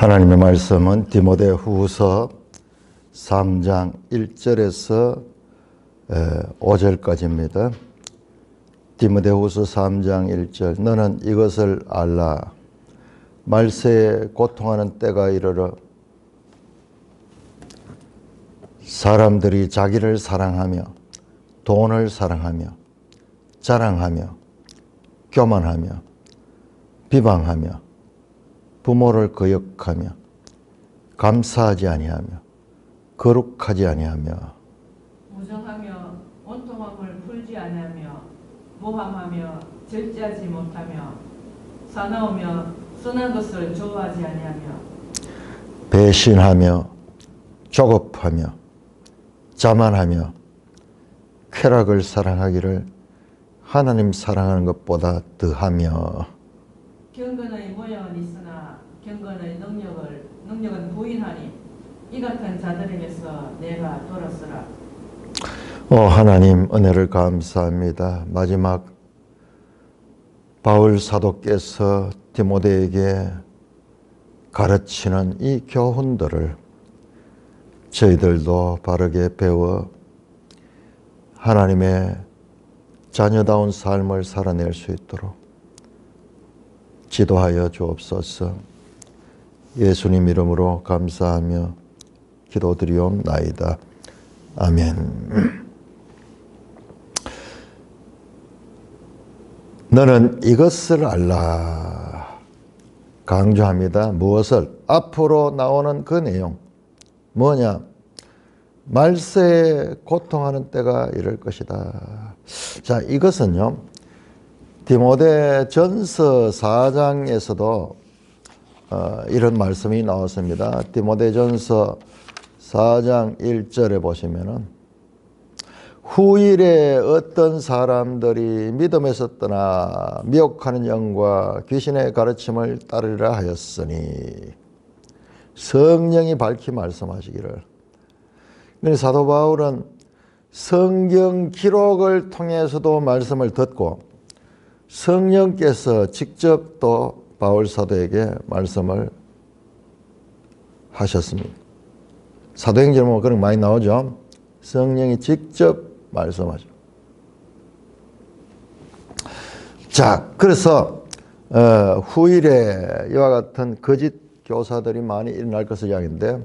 하나님의 말씀은 디모데후서 3장 1절에서 5절까지입니다. 디모데후서 3장 1절 너는 이것을 알라. 말세에 고통하는 때가 이르러 사람들이 자기를 사랑하며 돈을 사랑하며 자랑하며 교만하며 비방하며 부모를 거역하며 감사하지 아니하며 거룩하지 아니하며 무정하며 온통함을 풀지 아니하며 모함하며 절제하지 못하며 사나우며 선한 것을 좋아하지 아니하며 배신하며 조급하며 자만하며 쾌락을 사랑하기를 하나님 사랑하는 것보다 더하며 경건의 모양은 있으나 경건의 능력은 부인하니 이 같은 자들에게서 내가 돌았으라. 하나님 은혜를 감사합니다. 마지막 바울 사도께서 디모데에게 가르치는 이 교훈들을 저희들도 바르게 배워 하나님의 자녀다운 삶을 살아낼 수 있도록 지도하여 주옵소서. 예수님 이름으로 감사하며 기도드리옵나이다. 아멘. 너는 이것을 알라. 강조합니다. 무엇을? 앞으로 나오는 그 내용. 뭐냐? 말세에 고통하는 때가 이럴 것이다. 자, 이것은요, 디모데 전서 4장에서도 이런 말씀이 나왔습니다. 디모데 전서 4장 1절에 보시면은 후일에 어떤 사람들이 믿음에서 떠나 미혹하는 영과 귀신의 가르침을 따르려 하였으니 성령이 밝히 말씀하시기를. 사도 바울은 성경 기록을 통해서도 말씀을 듣고 성령께서 직접 또 바울 사도에게 말씀을 하셨습니다. 사도행전에 보면 그런 거 많이 나오죠. 성령이 직접 말씀하죠. 자, 그래서 후일에 이와 같은 거짓 교사들이 많이 일어날 것을 이야기하는데,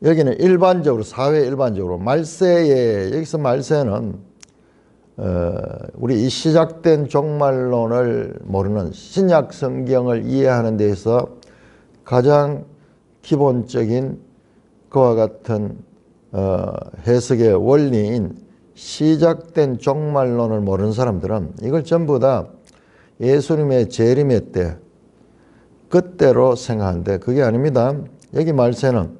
여기는 일반적으로, 사회 일반적으로 말세에, 여기서 말세는 우리 이 시작된 종말론을 모르는 신약 성경을 이해하는 데서 가장 기본적인 그와 같은 해석의 원리인 시작된 종말론을 모르는 사람들은 이걸 전부 다 예수님의 재림의 때, 그때로 생각하는데 그게 아닙니다. 여기 말세는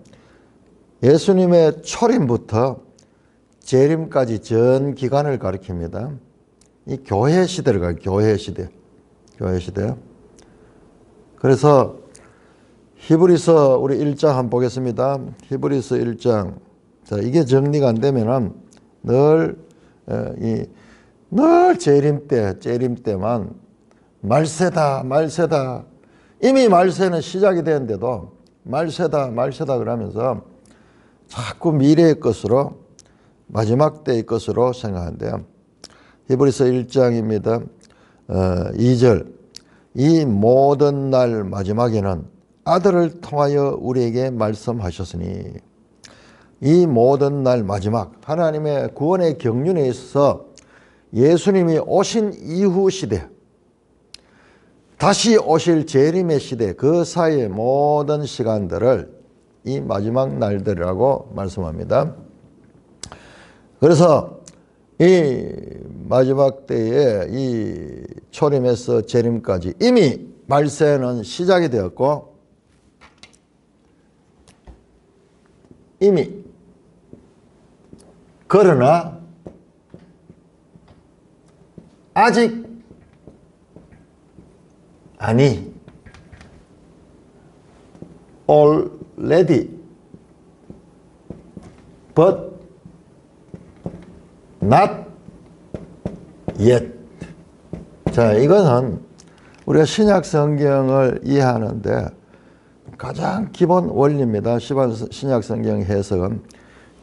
예수님의 초림부터 재림까지 전 기간을 가리킵니다. 이 교회 시대를 가리킵니다. 교회 시대. 교회 시대. 그래서 히브리서 우리 1장 한번 보겠습니다. 히브리서 1장. 자, 이게 정리가 안 되면은 늘 재림 때만 말세다, 말세다. 이미 말세는 시작이 되는데도 말세다, 말세다 그러면서 자꾸 미래의 것으로, 마지막 때의 것으로 생각하는데요. 히브리서 1장입니다. 2절. 이 모든 날 마지막에는 아들을 통하여 우리에게 말씀하셨으니, 이 모든 날 마지막, 하나님의 구원의 경륜에 있어서 예수님이 오신 이후 시대, 다시 오실 재림의 시대, 그 사이의 모든 시간들을 이 마지막 날들이라고 말씀합니다. 그래서 이 마지막 때에 이 초림에서 재림까지 이미 말세는 시작이 되었고, 이미, 그러나 아직 아니, already, but not yet. 자, 이것은 우리가 신약 성경을 이해하는데 가장 기본 원리입니다. 신약 성경 해석은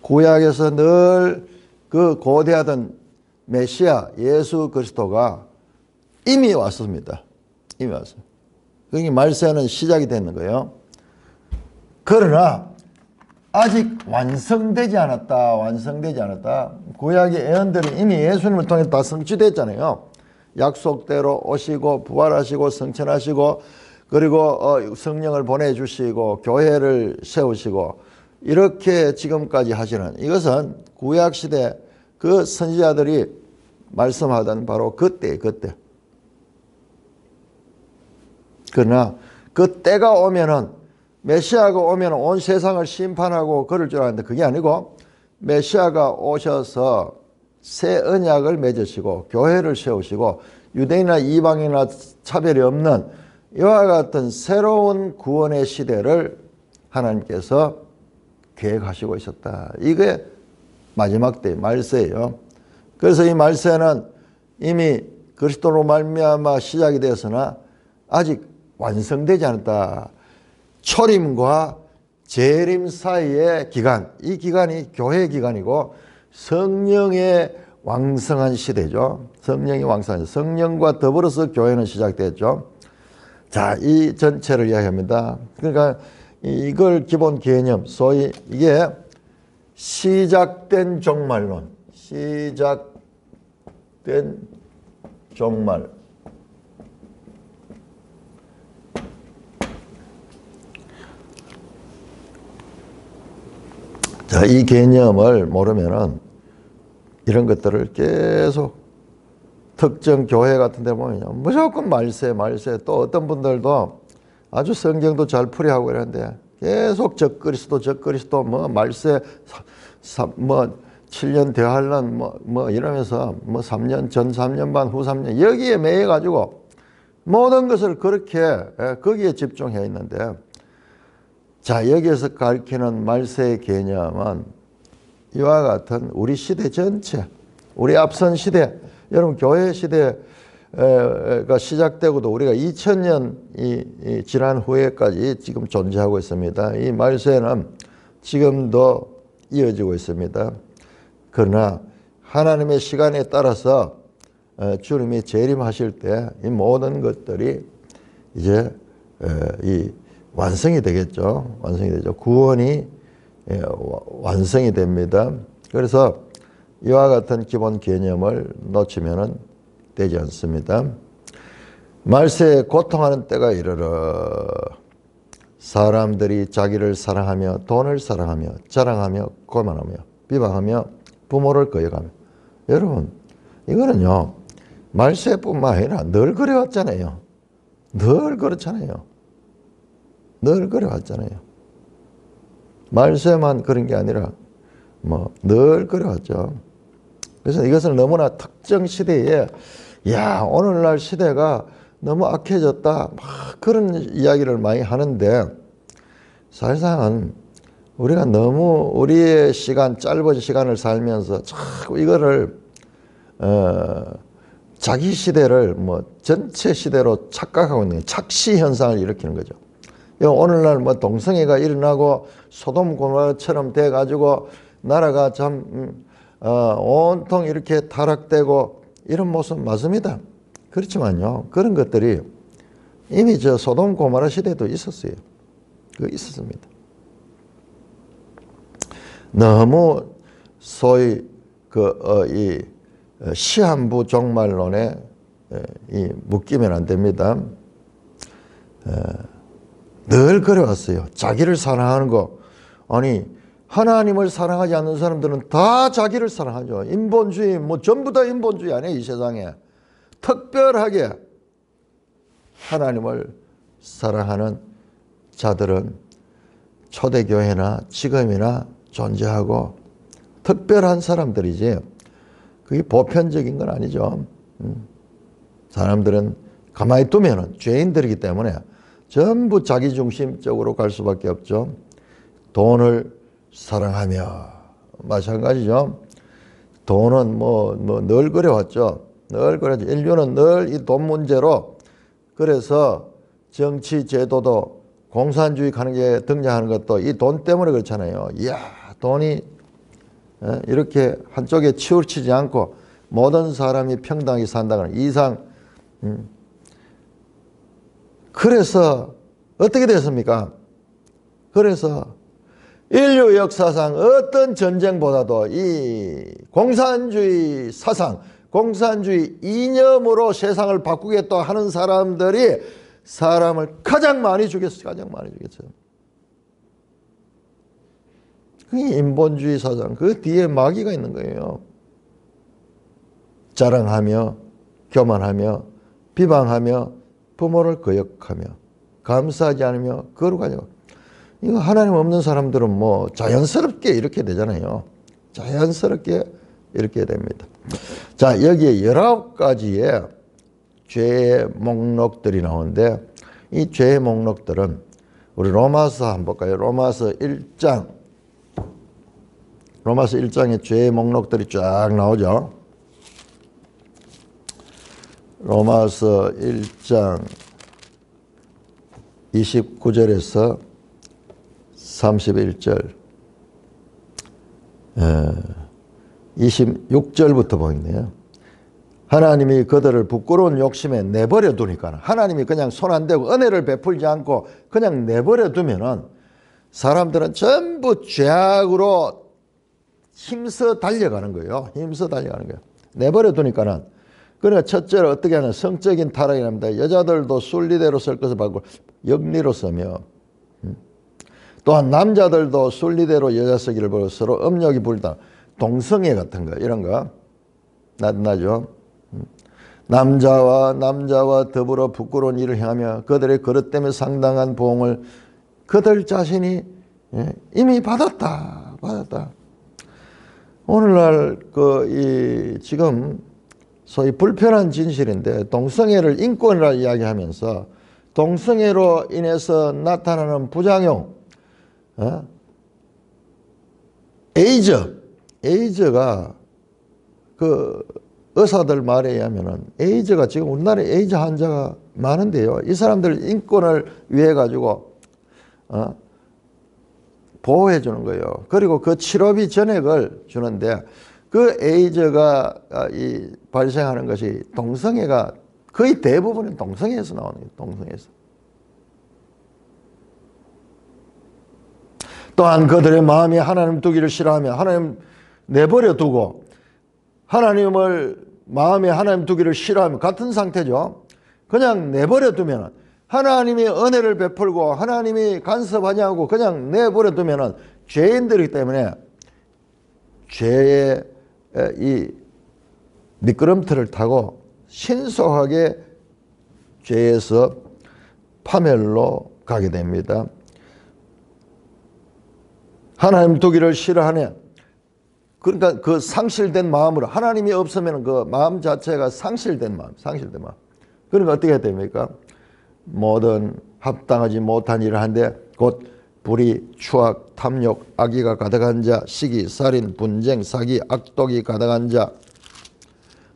구약에서 늘 그 고대하던 메시아 예수 그리스도가 이미 왔습니다. 이미 왔어요. 그게 말세는 시작이 되는 거예요. 그러나 아직 완성되지 않았다. 구약의 예언들이 이미 예수님을 통해 다 성취됐잖아요. 약속대로 오시고 부활하시고 성천하시고 그리고 성령을 보내주시고 교회를 세우시고 이렇게 지금까지 하시는 이것은 구약시대 그 선지자들이 말씀하던 바로 그때. 그러나 그 때가 오면은 메시아가 오면 온 세상을 심판하고 그럴 줄 알았는데 그게 아니고 메시아가 오셔서 새 언약을 맺으시고 교회를 세우시고 유대인이나 이방인이나 차별이 없는 이와 같은 새로운 구원의 시대를 하나님께서 계획하시고 있었다. 이게 마지막 때 말세예요. 그래서 이 말세는 이미 그리스도로 말미암아 시작이 되었으나 아직 완성되지 않았다. 초림과 재림 사이의 기간, 이 기간이 교회 기간이고 성령의 왕성한 시대죠. 성령이 왕성한 시대. 성령과 더불어서 교회는 시작됐죠. 자, 이 전체를 이야기합니다. 그러니까 이걸 기본 개념, 소위 이게 시작된 종말론, 시작된 종말. 자, 이 개념을 모르면은 이런 것들을 계속 특정 교회 같은 데 보면 무조건 말세 또 어떤 분들도 아주 성경도 잘 풀이하고 이러는데 계속 적그리스도 뭐 말세 뭐 7년 대환란 뭐 이러면서 뭐 3년 전 3년 반 후 3년 여기에 매여 가지고 모든 것을 그렇게 거기에 집중해 있는데 자, 여기에서 가르치는 말세의 개념은 이와 같은 우리 시대 전체, 우리 앞선 시대, 여러분 교회 시대가 시작되고도 우리가 2000년이 지난 후에까지 지금 존재하고 있습니다. 이 말세는 지금도 이어지고 있습니다. 그러나 하나님의 시간에 따라서 주님이 재림하실 때 이 모든 것들이 이제 이 완성이 되겠죠. 완성이 되죠. 구원이 완성이 됩니다. 그래서 이와 같은 기본 개념을 놓치면 되지 않습니다. 말세에 고통하는 때가 이르러 사람들이 자기를 사랑하며 돈을 사랑하며 자랑하며 고만하며 비방하며 부모를 거역하며 여러분 이거는요 말세뿐만 아니라 늘 그래왔잖아요. 늘 그렇잖아요. 늘 그래왔잖아요. 말세만 그런 게 아니라 뭐 늘 그래왔죠. 그래서 이것을 너무나 특정 시대에 야 오늘날 시대가 너무 악해졌다 막 그런 이야기를 많이 하는데 사실상은 우리가 너무 우리의 시간 짧은 시간을 살면서 자꾸 이거를 자기 시대를 뭐 전체 시대로 착각하고 있는 착시 현상을 일으키는 거죠. 오늘날 뭐 동성애가 일어나고 소돔 고모라처럼 돼 가지고 나라가 참 온통 이렇게 타락되고 이런 모습 맞습니다. 그렇지만요 그런 것들이 이미 저 소돔 고모라 시대도 있었어요. 그 있었습니다. 너무 소위 이 시한부 종말론에 묶이면 안 됩니다. 늘 그래왔어요. 자기를 사랑하는 거. 아니 하나님을 사랑하지 않는 사람들은 다 자기를 사랑하죠. 인본주의 뭐 전부 다 인본주의 아니에요. 이 세상에. 특별하게 하나님을 사랑하는 자들은 초대교회나 지금이나 존재하고 특별한 사람들이지 그게 보편적인 건 아니죠. 사람들은 가만히 두면은 죄인들이기 때문에 전부 자기중심적으로 갈 수밖에 없죠. 돈을 사랑하며 마찬가지죠. 돈은 늘 그래왔죠. 늘 그래왔죠. 인류는 늘 이 돈 문제로 그래서 정치 제도도 공산주의 가는 게 등장하는 것도 이 돈 때문에 그렇잖아요. 이야, 돈이 이렇게 한쪽에 치우치지 않고 모든 사람이 평등하게 산다는 이상. 그래서 어떻게 됐습니까? 그래서 인류 역사상 어떤 전쟁보다도 이 공산주의 사상, 공산주의 이념으로 세상을 바꾸겠다 하는 사람들이 사람을 가장 많이 죽였어요. 가장 많이 죽였어요. 그게 인본주의 사상, 그 뒤에 마귀가 있는 거예요. 자랑하며 교만하며 비방하며 부모를 거역하며 감사하지 않으며 거룩하죠. 이거 하나님 없는 사람들은 뭐 자연스럽게 이렇게 되잖아요. 자연스럽게 이렇게 됩니다. 자, 여기에 19가지의 죄의 목록들이 나오는데 이 죄의 목록들은 우리 로마서 한번 볼까요? 로마서 1장. 로마서 1장에 죄의 목록들이 쫙 나오죠. 로마서 1장 29절에서 31절 26절부터 보이네요. 하나님이 그들을 부끄러운 욕심에 내버려 두니까 하나님이 그냥 손 안 대고 은혜를 베풀지 않고 그냥 내버려 두면은 사람들은 전부 죄악으로 힘써 달려가는 거예요. 힘써 달려가는 거예요. 내버려 두니까는 그러니까 첫째로 어떻게 하냐 성적인 타락이 납니다. 여자들도 순리대로 설 것을 받고 역리로 서며 또한 남자들도 순리대로 여자 서기를 보고 서로 음욕이 불다 동성애 같은 거 이런 거 나죠. 남자와 더불어 부끄러운 일을 행하며 그들의 그릇 때문에 상당한 보응을 그들 자신이 이미 받았다. 오늘날 지금 소위 불편한 진실인데 동성애를 인권이라 이야기하면서 동성애로 인해서 나타나는 부작용, 에이즈가 의사들 말에 의하면은 에이즈가 지금 우리나라에 에이즈 환자가 많은데요. 이 사람들 인권을 위해 가지고 보호해 주는 거예요. 그리고 그 치료비 전액을 주는데 그 에이즈가 발생하는 것이 동성애가 거의 대부분은 동성애에서 나오는 거예요. 동성애에서. 또한 그들의 마음이 하나님 두기를 싫어하며 하나님 내버려 두고 하나님을 마음에 하나님 두기를 싫어하면 같은 상태죠. 그냥 내버려 두면 하나님이 은혜를 베풀고 하나님이 간섭하지 않고 그냥 내버려 두면 죄인들이기 때문에 죄의 이 미끄럼틀을 타고 신속하게 죄에서 파멸로 가게 됩니다. 하나님 두기를 싫어하네. 그러니까 그 상실된 마음으로 하나님이 없으면 그 마음 자체가 상실된 마음. 그러니까 어떻게 해야 됩니까? 모든 합당하지 못한 일을 하는데 곧 불의, 추악, 탐욕, 악의가 가득한 자, 시기, 살인, 분쟁, 사기, 악독이 가득한 자,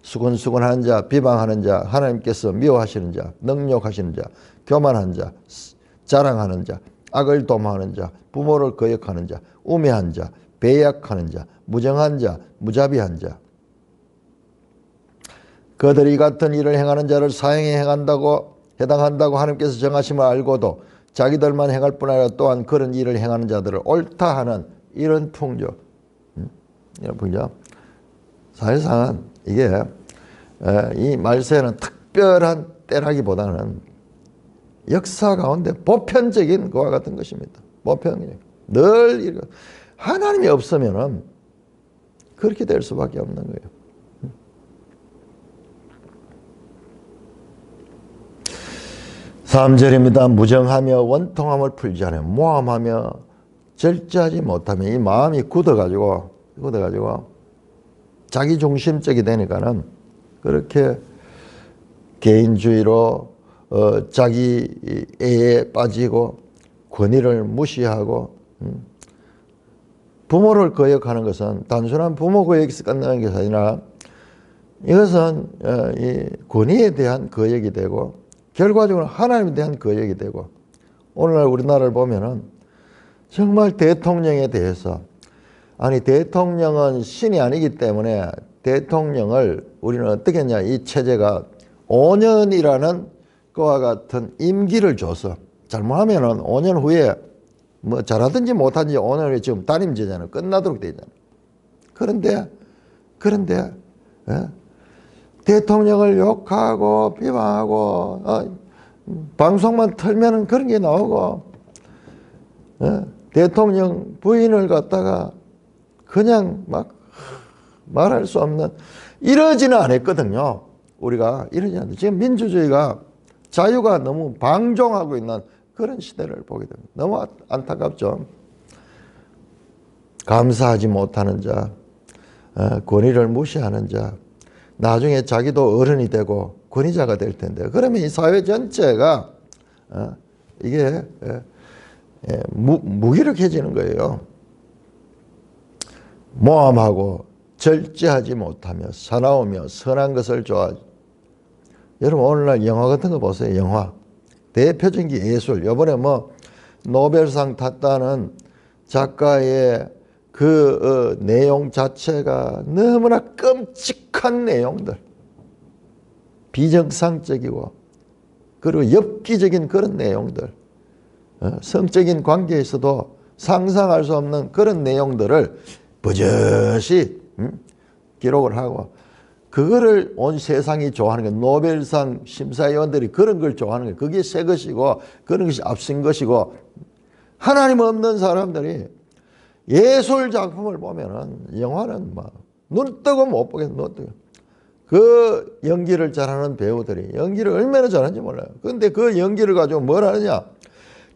수근수근한 자, 비방하는 자, 하나님께서 미워하시는 자, 능욕하시는 자, 교만한 자, 자랑하는 자, 악을 도모하는 자, 부모를 거역하는 자, 우매한 자, 배약하는 자, 무정한 자, 무자비한 자. 그들이 같은 일을 행하는 자를 사형에 해당한다고 하나님께서 정하심을 알고도 자기들만 행할 뿐 아니라 또한 그런 일을 행하는 자들을 옳다 하는 이런 풍조. 이런 풍조. 사실상 이게 이 말세는 특별한 때라기보다는 역사 가운데 보편적인 그와 같은 것입니다. 보편적인. 늘 하나님이 없으면은 그렇게 될 수밖에 없는 거예요. 3절입니다. 무정하며 원통함을 풀지 않으며 모함하며 절제하지 못하며 이 마음이 굳어가지고 자기중심적이 되니까는 그렇게 개인주의로 자기애에 빠지고 권위를 무시하고 부모를 거역하는 것은 단순한 부모 거역에서 끝나는 것이 아니라 이것은 이 권위에 대한 거역이 되고 결과적으로 하나님에 대한 거역이 되고 오늘날 우리나라를 보면은 정말 대통령에 대해서, 아니 대통령은 신이 아니기 때문에 대통령을 우리는 어떻게 했냐, 이 체제가 5년이라는 그와 같은 임기를 줘서 잘못하면은 5년 후에 뭐 잘하든지 못하든지 5년 후에 지금 단임제잖아요. 끝나도록 되잖아요. 그런데 예? 대통령을 욕하고 비방하고 방송만 틀면은 그런 게 나오고 예? 대통령 부인을 갖다가 그냥 막 말할 수 없는, 이러지는 않았거든요. 우리가 이러지 않는데 지금 민주주의가 자유가 너무 방종하고 있는 그런 시대를 보게 됩니다. 너무 안타깝죠. 감사하지 못하는 자, 권위를 무시하는 자, 나중에 자기도 어른이 되고 권위자가 될 텐데, 그러면 이 사회 전체가 이게 무기력해지는 거예요. 모함하고 절제하지 못하며 사나우며 선한 것을 좋아하지. 여러분 오늘날 영화 같은 거 보세요. 영화 대표적인 게 예술. 이번에 뭐 노벨상 탔다는 작가의 그 내용 자체가 너무나 끔찍한 내용들, 비정상적이고 그리고 엽기적인 그런 내용들, 성적인 관계에서도 상상할 수 없는 그런 내용들을 버젓이 기록을 하고, 그거를 온 세상이 좋아하는 거예요. 노벨상 심사위원들이 그런 걸 좋아하는 거예요. 그게 새 것이고 그런 것이 앞선 것이고, 하나님 없는 사람들이 예술 작품을 보면은 영화는 막 눈 뜨고 못 보겠어. 눈 뜨고. 그 연기를 잘하는 배우들이 연기를 얼마나 잘하는지 몰라요. 그런데 그 연기를 가지고 뭘 하느냐,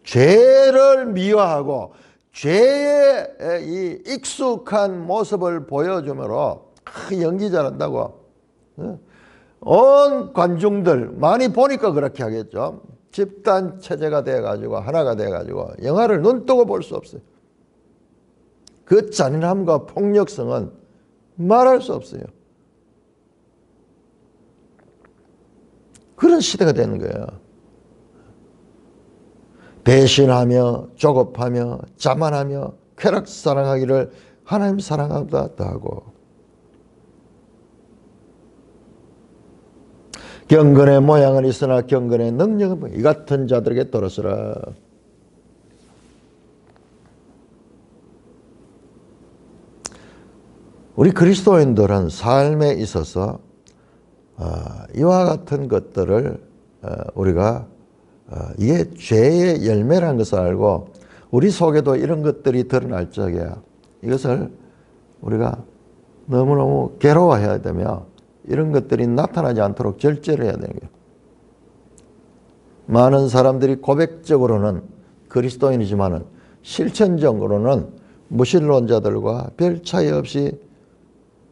죄를 미화하고 죄의 이 익숙한 모습을 보여주므로 연기 잘한다고 온 관중들 많이 보니까 그렇게 하겠죠. 집단 체제가 돼가지고 하나가 돼가지고 영화를 눈 뜨고 볼 수 없어요. 그 잔인함과 폭력성은 말할 수 없어요. 그런 시대가 되는 거예요. 배신하며 조급하며 자만하며 쾌락 사랑하기를 하나님 사랑하다 하고, 경건의 모양은 있으나 경건의 능력은 이 같은 자들에게 떨어서라. 우리 그리스도인들은 삶에 있어서 이와 같은 것들을 우리가 이게 죄의 열매라는 것을 알고, 우리 속에도 이런 것들이 드러날 적에 이것을 우리가 너무너무 괴로워해야 되며 이런 것들이 나타나지 않도록 절제를 해야 되는 거예요. 많은 사람들이 고백적으로는 그리스도인이지만 실천적으로는 무신론자들과 별 차이 없이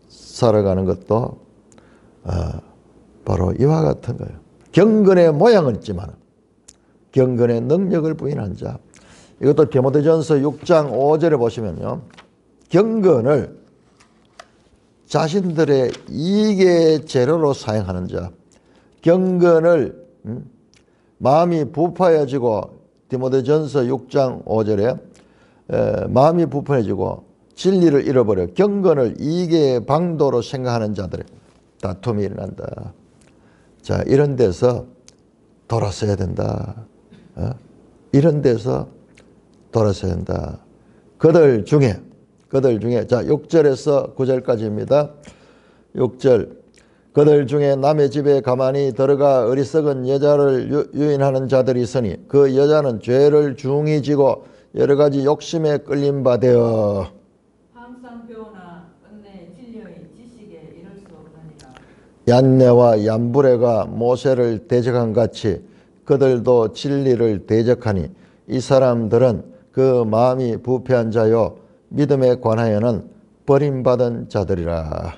살아가는 것도 바로 이와 같은 거예요. 경건의 모양은 있지만 경건의 능력을 부인한 자. 이것도 디모데전서 6장 5절에 보시면요, 경건을 자신들의 이익의 재료로 사용하는 자, 경건을 마음이 부패해지고, 디모데전서 6장 5절에 마음이 부패해지고 진리를 잃어버려 경건을 이익의 방도로 생각하는 자들의 다툼이 일어난다. 자, 이런 데서 돌아서야 된다. 이런 데서 돌아서야 된다. 그들 중에 자 6절에서 9절까지입니다. 6절, 그들 중에 남의 집에 가만히 들어가 어리석은 여자를 유인하는 자들이 있으니 그 여자는 죄를 중히 지고 여러 가지 욕심에 끌린 바 되어 항상 배우나 끝내 진리의 지식에 이를 수 없느니라. 얀네와 얀브레가 모세를 대적한 같이 그들도 진리를 대적하니 이 사람들은 그 마음이 부패한 자요 믿음에 관하여는 버림받은 자들이라.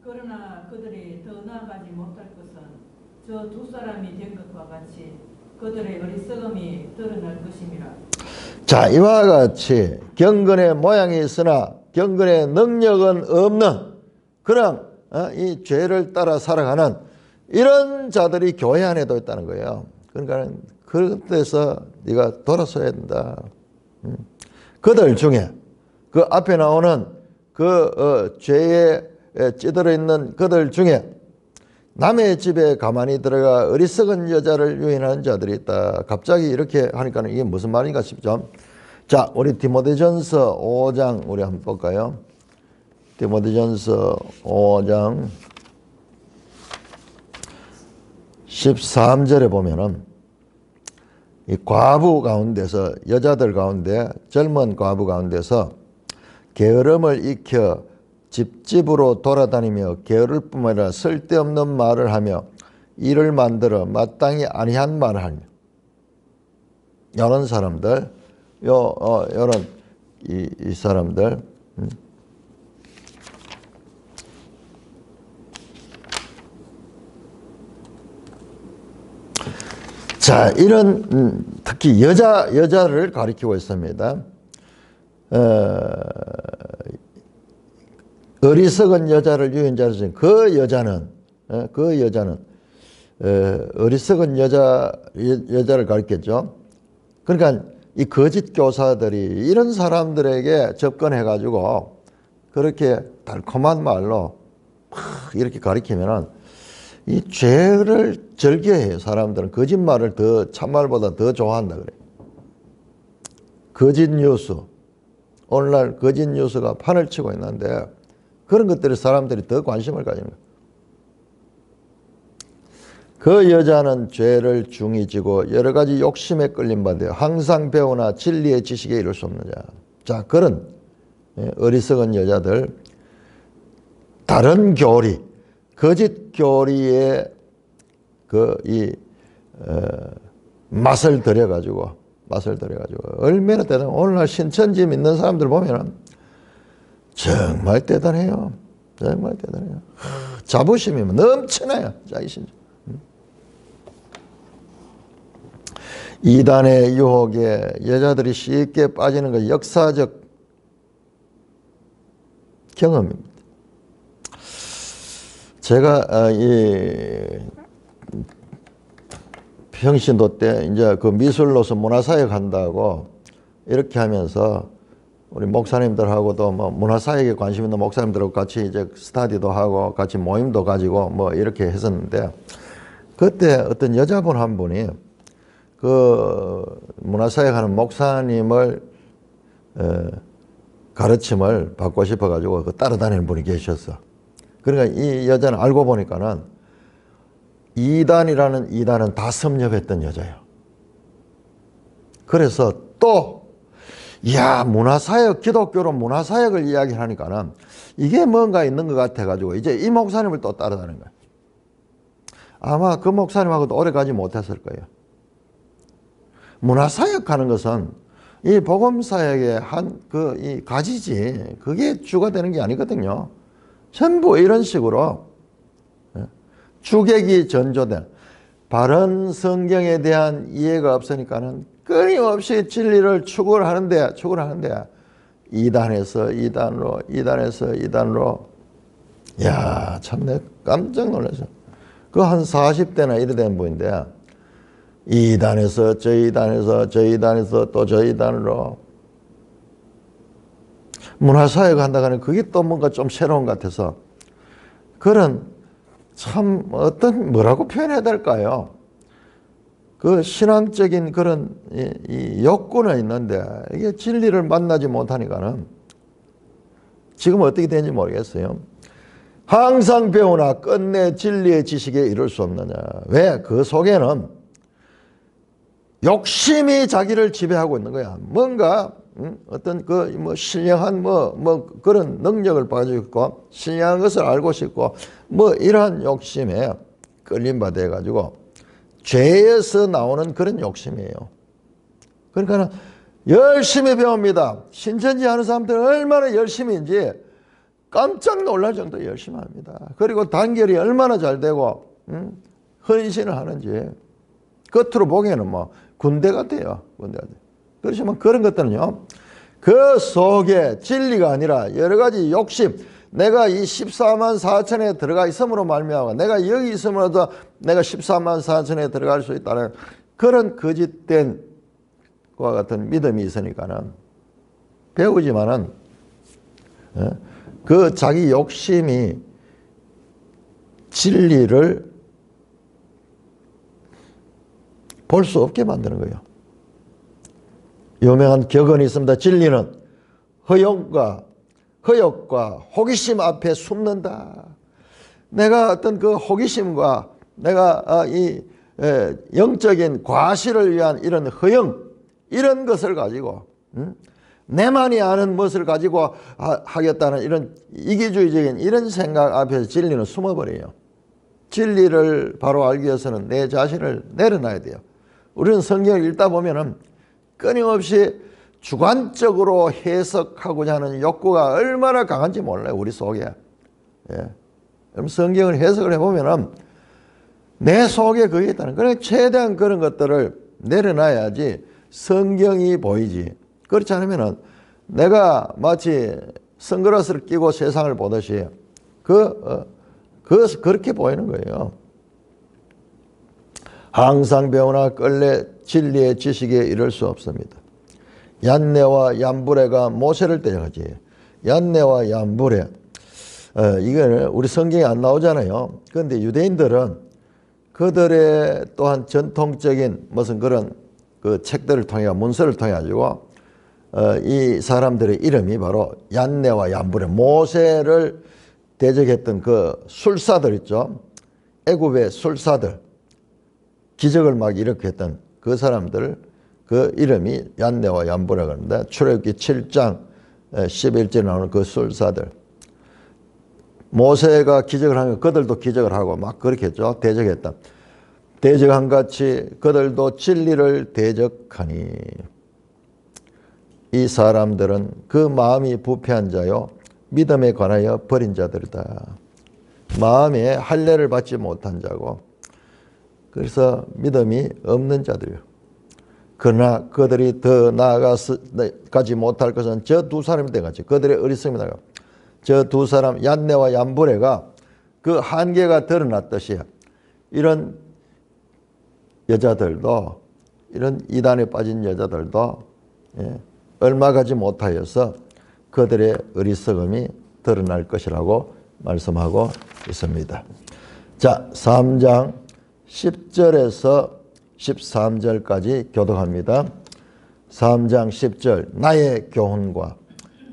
그러나 그들이 더 나아가지 못할 것은 저 두 사람이 된 것과 같이 그들의 어리석음이 드러날 것임이라. 자, 이와 같이 경건의 모양이 있으나 경건의 능력은 없는 그런 이 죄를 따라 살아가는 이런 자들이 교회 안에도 있다는 거예요. 그러니까 그때서 네가 돌아서야 된다. 그들 중에 그 앞에 나오는 그 죄에 찌들어 있는 그들 중에 남의 집에 가만히 들어가 어리석은 여자를 유인하는 자들이 있다. 갑자기 이렇게 하니까 이게 무슨 말인가 싶죠. 자, 우리 디모데전서 5장 우리 한번 볼까요? 디모데전서 5장 13절에 보면은 이 과부 가운데서 여자들 가운데 젊은 과부 가운데서 게으름을 익혀 집집으로 돌아다니며 게으를 뿐만 아니라 쓸데없는 말을 하며 일을 만들어 마땅히 아니한 말을 하며 이런 사람들 이런 이 사람들 자, 이런 특히 여자를 가리키고 있습니다. 어리석은 여자를 유인자로 쓴 그 여자는 어리석은 여자를 가리켰죠. 그러니까 이 거짓 교사들이 이런 사람들에게 접근해 가지고 그렇게 달콤한 말로 막 이렇게 가리키면은 이 죄를 절개해요. 사람들은 거짓말을 더 참말보다 더 좋아한다 그래요. 거짓 뉴스, 오늘날 거짓 뉴스가 판을 치고 있는데 그런 것들에 사람들이 더 관심을 가지는 거예요. 그 여자는 죄를 중히 지고 여러 가지 욕심에 끌림 받아 항상 배우나 진리의 지식에 이를 수 없는 자. 자, 그런 어리석은 여자들, 다른 교리, 거짓 교리에 맛을 들여가지고 얼마나 대단해. 오늘날 신천지 믿는 사람들 보면은 정말 대단해요. 정말 대단해요. 자부심이 넘치나요. 자기신자. 이단의 유혹에 여자들이 쉽게 빠지는 것 역사적 경험입니다. 제가 이 평신도 때 이제 그 미술로서 문화사역 한다고 이렇게 하면서 우리 목사님들하고도 뭐 문화사역에 관심 있는 목사님들하고 같이 이제 스터디도 하고 같이 모임도 가지고 뭐 이렇게 했었는데 그때 어떤 여자분 한 분이 그 문화사역 하는 목사님을 가르침을 받고 싶어 가지고 그 따라다니는 분이 계셨어. 그러니까 이 여자는 알고 보니까는 이단은 다 섭렵했던 여자예요. 그래서 또 문화사역, 기독교로 문화사역을 이야기하니까는 이게 뭔가 있는 것 같아가지고 이제 이 목사님을 또 따라다니는 거예요. 아마 그 목사님하고도 오래 가지 못했을 거예요. 문화사역 하는 것은 이 복음사역의 이 가지지, 그게 주가 되는 게 아니거든요. 전부 이런 식으로 주객이 전조된 바른 성경에 대한 이해가 없으니까는 끊임없이 진리를 추구를 하는데 이단에서 이단으로 참 내가 깜짝 놀랐어. 그 한 40대나 이래 된 분인데 이단에서 저 이단에서 또 저 이단으로 문화사역 한다고 하는 그게 또 뭔가 좀 새로운 것 같아서 그런 참 뭐라고 표현해야 될까요? 그 신앙적인 그런 이 욕구는 있는데 이게 진리를 만나지 못하니까는 지금 어떻게 되는지 모르겠어요. 항상 배우나 끝내 진리의 지식에 이를 수 없느냐. 왜? 그 속에는 욕심이 자기를 지배하고 있는 거야. 뭔가 어떤 신령한 그런 능력을 가지고 있고 신령한 것을 알고 싶고 이러한 욕심에 끌림받아 가지고 죄에서 나오는 그런 욕심이에요. 그러니까 열심히 배웁니다. 신천지 하는 사람들 얼마나 열심히인지 깜짝 놀랄 정도로 열심히 합니다. 그리고 단결이 얼마나 잘 되고 헌신을 하는지 겉으로 보기에는 군대 같아요. 그렇지만 그런 것들은요, 그 속에 진리가 아니라 여러 가지 욕심, 내가 이 14만 4천에 들어가 있음으로 말미암아 내가 여기 있음으로도 내가 14만 4천에 들어갈 수 있다는 그런 거짓된 과 같은 믿음이 있으니까는 배우지만은 그 자기 욕심이 진리를 볼 수 없게 만드는 거예요. 유명한 격언이 있습니다. 진리는 허욕과 호기심 앞에 숨는다. 내가 어떤 그 호기심과 내가 이 영적인 과실을 위한 이런 허영, 이런 것을 가지고 내만이 아는 것을 가지고 하겠다는 이런 이기주의적인 이런 생각 앞에서 진리는 숨어버려요. 진리를 바로 알기 위해서는 내 자신을 내려놔야 돼요. 우리는 성경을 읽다 보면은 끊임없이 주관적으로 해석하고자 하는 욕구가 얼마나 강한지 몰라요. 우리 속에. 예. 그럼 성경을 해석을 해보면은 내 속에 그게 있다는 거예요. 최대한 그런 것들을 내려놔야지 성경이 보이지. 그렇지 않으면은 내가 마치 선글라스를 끼고 세상을 보듯이 그렇게 보이는 거예요. 항상 배우나 끌래 진리의 지식에 이를 수 없습니다. 얀네와 얀브레가 모세를 데려가지. 얀네와 얀브레. 이거는 우리 성경에 안 나오잖아요. 그런데 유대인들은 그들의 또한 전통적인 무슨 그런 그 책들을 통해 문서를 통해 가지고 이 사람들의 이름이 바로 얀네와 얀브레, 모세를 대적했던 그 술사들 있죠. 애굽의 술사들, 기적을 막 일으켰던 그 사람들, 그 이름이 얀네와 얀브레가 합니다. 출애굽기 7장 11절에 나오는 그 술사들. 모세가 기적을 하면 그들도 기적을 하고 막 그렇게 했죠. 대적했다. 대적한 같이 그들도 진리를 대적하니 이 사람들은 그 마음이 부패한 자요 믿음에 관하여 버린 자들이다. 마음에 할례를 받지 못한 자고 그래서 믿음이 없는 자들이요. 그러나 그들이 더 나아가지 못할 것은 저 두 사람이 되겠지. 그들의 어리석음이 나가. 저 두 사람 얀네와 얀브레가 그 한계가 드러났듯이 이런 여자들도 이런 이단에 빠진 여자들도 얼마 가지 못하여서 그들의 어리석음이 드러날 것이라고 말씀하고 있습니다. 자, 3장 10절에서 13절까지 교독합니다. 3장 10절 나의 교훈과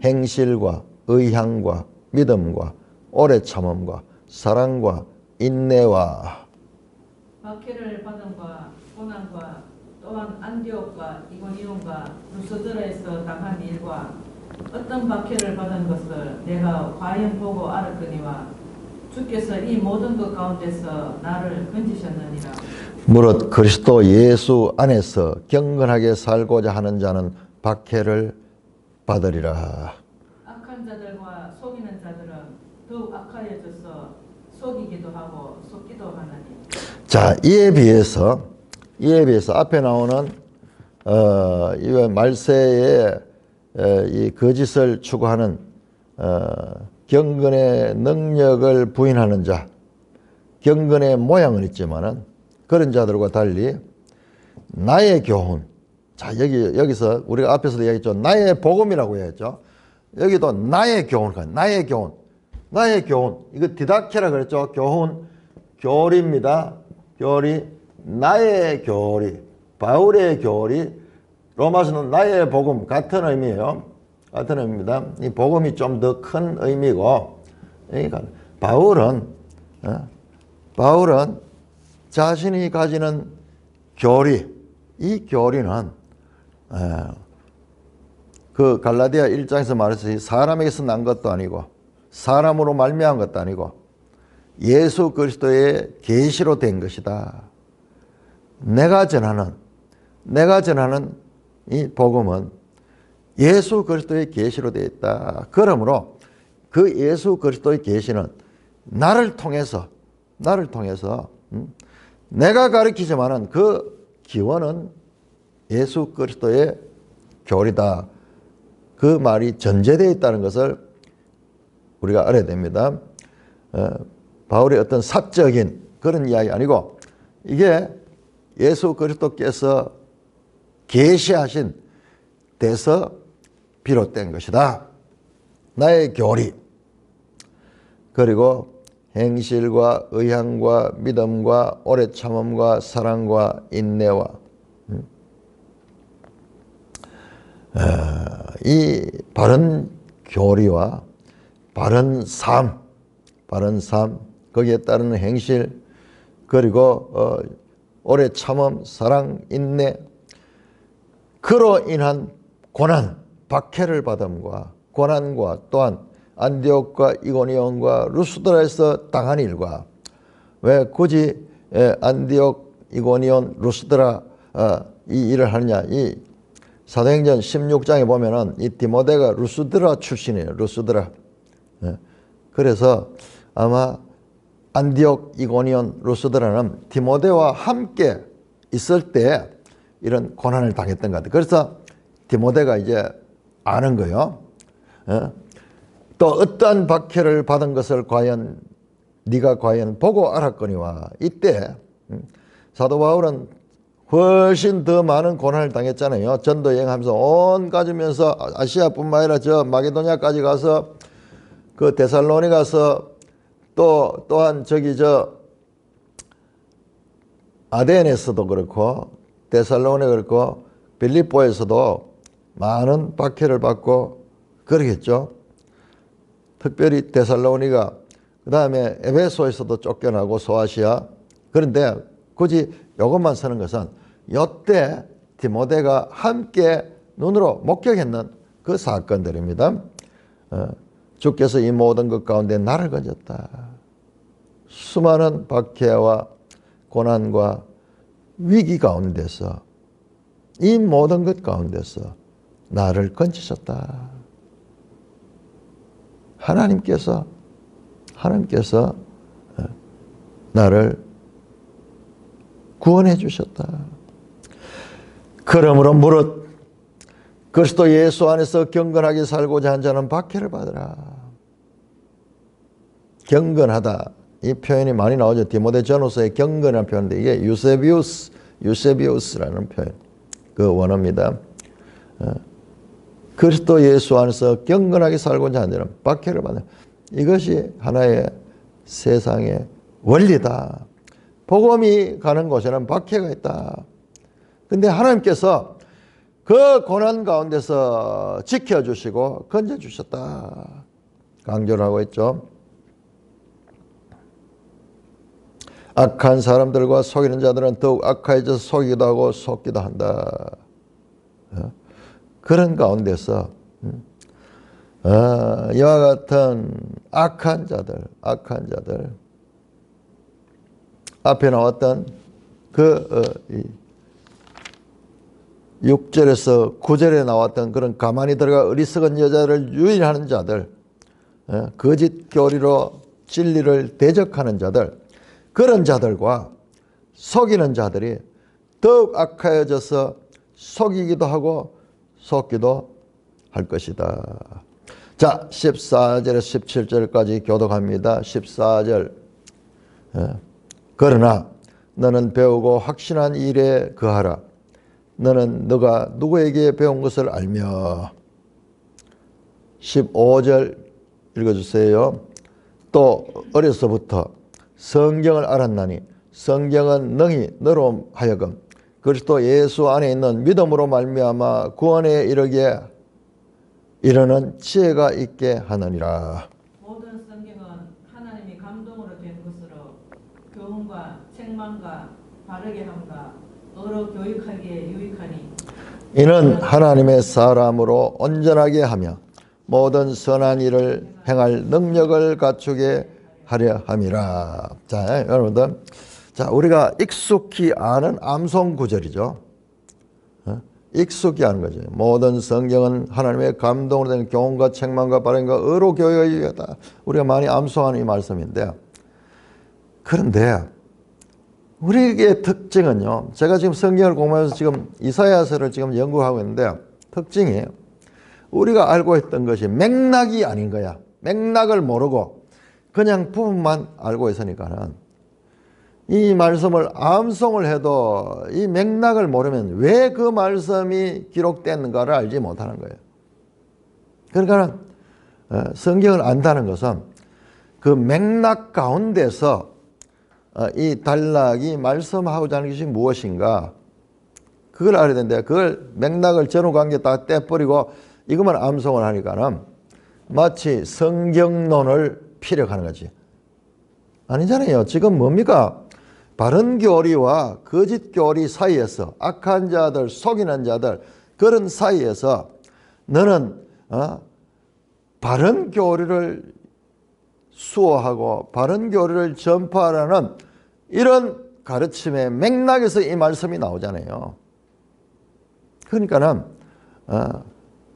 행실과 의향과 믿음과 오래 참음과 사랑과 인내와 박해를 받음과 고난과 또한 안디옥과 이고니온과 루스드라에서 당한 일과 어떤 박해를 받은 것을 내가 과연 보고 알았거니와 주께서 이 모든 것 가운데서 나를 건지셨느니라. 무릇 그리스도 예수 안에서 경건하게 살고자 하는 자는 박해를 받으리라. 악한 자들과 속이는 자들은 더욱 악하여져서 속이기도 하고 속기도 하나니. 자, 이에 비해서 앞에 나오는 이 말세의 이 거짓을 추구하는 경건의 능력을 부인하는 자, 경건의 모양은 있지만은 그런 자들과 달리 나의 교훈. 자, 여기서 우리가 앞에서도 얘기했죠. 나의 복음이라고 했죠. 여기도 나의 교훈, 나의 교훈. 이거 디다케라 그랬죠. 교훈, 교리입니다. 교리, 나의 교리, 바울의 교리, 로마서는 나의 복음 같은 의미예요. 같은 의미입니다. 이 복음이 좀 더 큰 의미고, 그러니까 바울은 자신이 가지는 교리, 이 교리는 그 갈라디아 1장에서 말했듯이 사람에게서 난 것도 아니고 사람으로 말미암은 것도 아니고 예수 그리스도의 계시로 된 것이다. 내가 전하는 이 복음은 예수 그리스도의 계시로 되어 있다. 그러므로 그 예수 그리스도의 계시는 나를 통해서 내가 가르치지만은 그 기원은 예수 그리스도의 교리다. 그 말이 전제되어 있다는 것을 우리가 알아야 됩니다. 바울의 어떤 사적인 그런 이야기 아니고 이게 예수 그리스도께서 계시하신 데서 비롯된 것이다. 나의 교리, 그리고 행실과 의향과 믿음과 오래 참음과 사랑과 인내와 이 바른 교리와 바른 삶, 거기에 따르는 행실, 그리고 오래 참음, 사랑, 인내, 그로 인한 고난, 박해를 받음과 고난과 또한 안디옥과 이고니온과 루스드라에서 당한 일과, 왜 굳이 안디옥, 이고니온, 루스드라 이 일을 하느냐. 이 사도행전 16장에 보면은 이 디모데가 루스드라 출신이에요. 루스드라. 그래서 아마 안디옥, 이고니온, 루스드라는 디모데와 함께 있을 때 이런 고난을 당했던 것 같아요. 그래서 디모데가 이제 아는 거예요. 또 어떠한 박해를 받은 것을 과연 네가 과연 보고 알았거니와. 이때 사도 바울은 훨씬 더 많은 고난을 당했잖아요. 전도 여행하면서 온 가주면서 아시아뿐만 아니라 저 마게도냐까지 가서 그 데살로니 가서 또한 저기 저 아덴에서도 그렇고 데살로니 그렇고 빌립보에서도 많은 박해를 받고 그러겠죠. 특별히 데살로니가, 그 다음에 에베소에서도 쫓겨나고 소아시아. 그런데 굳이 이것만 쓰는 것은 이때 디모데가 함께 눈으로 목격했는 그 사건들입니다. 주께서 이 모든 것 가운데 나를 건졌다. 수많은 박해와 고난과 위기 가운데서, 이 모든 것 가운데서 나를 건지셨다. 하나님께서 나를 구원해 주셨다. 그러므로 무릇 그리스도 예수 안에서 경건하게 살고자 한 자는 박해를 받으라. 경건하다, 이 표현이 많이 나오죠. 디모데 전후서에 경건이라는 표현인데 이게 유세비우스라는 표현, 그 원어입니다. 그리스도 예수 안에서 경건하게 살고자 하는 자는 박해를 받는, 이것이 하나의 세상의 원리다. 복음이 가는 곳에는 박해가 있다. 근데 하나님께서 그 고난 가운데서 지켜주시고 건져주셨다. 강조를 하고 있죠. 악한 사람들과 속이는 자들은 더욱 악해져서 속이기도 하고 속기도 한다. 그런 가운데서 이와 같은 악한 자들 앞에 나왔던 그 6절에서 9절에 나왔던 그런 가만히 들어가 어리석은 여자를 유인하는 자들, 거짓 교리로 진리를 대적하는 자들, 그런 자들과 속이는 자들이 더욱 악하여져서 속이기도 하고 속기도 할 것이다. 자, 14절에서 17절까지 교독합니다. 14절. 그러나 너는 배우고 확신한 일에 거하라. 너는 너가 누구에게 배운 것을 알며. 15절 읽어주세요. 또 어려서부터 성경을 알았나니 성경은 능히 너로 하여금 그리스도 예수 안에 있는 믿음으로 말미암아 구원에 이르게 이르는 지혜가 있게 하느니라. 모든 성경은 하나님이 감동으로 된 것으로 교훈과 책망과 바르게 함과 의로 교육하기에 유익하니 이는 하나님의 사람으로 온전하게 하며 모든 선한 일을 행할 능력을 갖추게 하려 함이라. 자, 여러분들, 자, 우리가 익숙히 아는 암송 구절이죠. 익숙히 아는 거죠. 모든 성경은 하나님의 감동으로 된 교훈과 책망과 바른과 의로 교육하다. 우리가 많이 암송하는 이 말씀인데, 그런데 우리의 특징은요. 제가 지금 성경을 공부하면서 지금 이사야서를 지금 연구하고 있는데 특징이 우리가 알고 있던 것이 맥락이 아닌 거야. 맥락을 모르고 그냥 부분만 알고 있으니까는 이 말씀을 암송을 해도 이 맥락을 모르면 왜 그 말씀이 기록됐는가를 알지 못하는 거예요. 그러니까 성경을 안다는 것은 그 맥락 가운데서 이 단락이 말씀하고자 하는 것이 무엇인가 그걸 알아야 되는데 그걸 맥락을 전후관계 다 떼버리고 이것만 암송을 하니까는 마치 성경론을 피력하는 거지. 아니잖아요. 지금 뭡니까? 바른 교리와 거짓 교리 사이에서 악한 자들, 속이는 자들 그런 사이에서 너는 바른 교리를 수호하고 바른 교리를 전파하라는 이런 가르침의 맥락에서 이 말씀이 나오잖아요. 그러니까는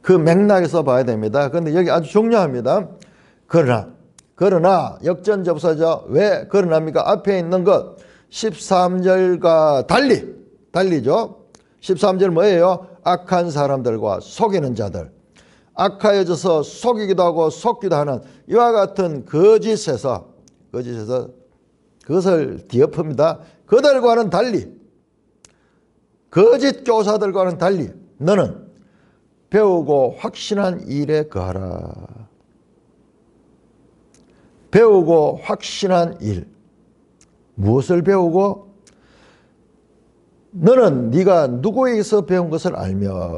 그 맥락에서 봐야 됩니다. 그런데 여기 아주 중요합니다. 그러나 역전접사죠. 왜 그러나입니까? 앞에 있는 것 13절과 달리죠. 13절 뭐예요? 악한 사람들과 속이는 자들, 악하여져서 속이기도 하고 속기도 하는 이와 같은 거짓에서 그것을 뒤엎습니다. 그들과는 달리, 거짓 교사들과는 달리 너는 배우고 확신한 일에 거하라. 배우고 확신한 일. 무엇을 배우고? 너는 네가 누구에게서 배운 것을 알며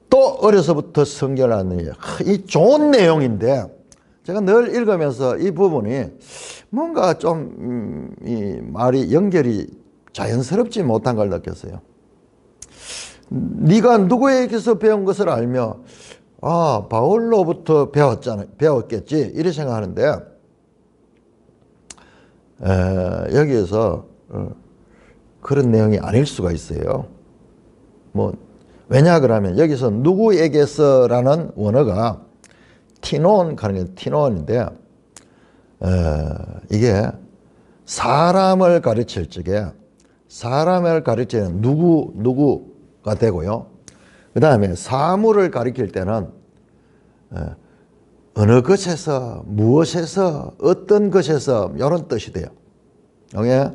또 어려서부터 성경을 아느냐. 이 좋은 내용인데 제가 늘 읽으면서 이 부분이 뭔가 좀 이 말이 연결이 자연스럽지 못한 걸 느꼈어요. 네가 누구에게서 배운 것을 알며 바울로부터 배웠겠지 이렇게 생각하는데 여기에서 그런 내용이 아닐 수가 있어요. 왜냐 그러면 여기서 누구에게서라는 원어가 티노온인데 이게 사람을 가르칠 적에 사람을 가르치는 누구가 되고요. 그 다음에 사물을 가리킬 때는 어느 것에서 무엇에서 어떤 것에서 이런 뜻이 돼요. 이게